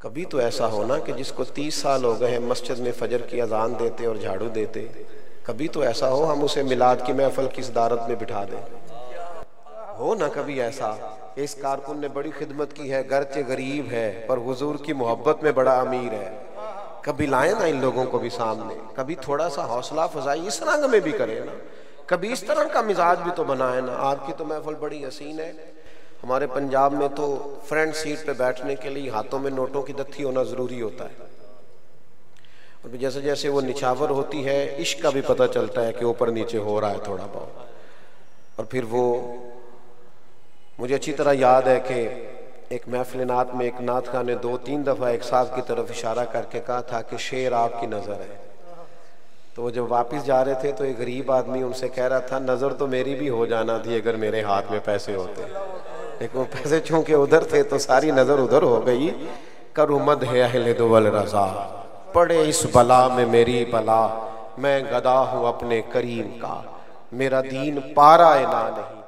कभी तो ऐसा हो ना कि जिसको 30 साल हो गए हैं मस्जिद में फजर की अजान देते और झाड़ू देते, कभी तो ऐसा हो हम उसे मिलाद की महफिल की सदारत में बिठा दें। हो ना कभी ऐसा, इस कारकुन ने बड़ी खिदमत की है, गर्चे गरीब है पर हुजूर की मोहब्बत में बड़ा अमीर है। कभी लाए ना इन लोगों को भी सामने, कभी थोड़ा सा हौसला अफजाई इस रंग में भी करे ना, कभी इस तरह का मिजाज भी तो बनाए ना। आपकी तो महफिल बड़ी हसीन है। हमारे पंजाब में तो फ्रंट सीट पे बैठने के लिए हाथों में नोटों की दत्थी होना जरूरी होता है, और जैसे जैसे वो निछावर होती है इश्क का भी पता चलता है कि ऊपर नीचे हो रहा है थोड़ा बहुत। और फिर वो मुझे अच्छी तरह याद है कि एक महफिल नात में एक नात खां ने 2-3 दफा एक साहब की तरफ इशारा करके कहा था कि शेर आपकी नजर है। तो वो जब वापस जा रहे थे तो एक गरीब आदमी उनसे कह रहा था नजर तो मेरी भी हो जाना थी अगर मेरे हाथ में पैसे होते, लेकिन वो पैसे चूंकि उधर थे तो सारी नजर उधर हो गई। करुमद है अहले दुवल रजा, पड़े इस बला में मेरी बला, मैं गदा हूं अपने करीम का, मेरा दीन पारा ना नहीं।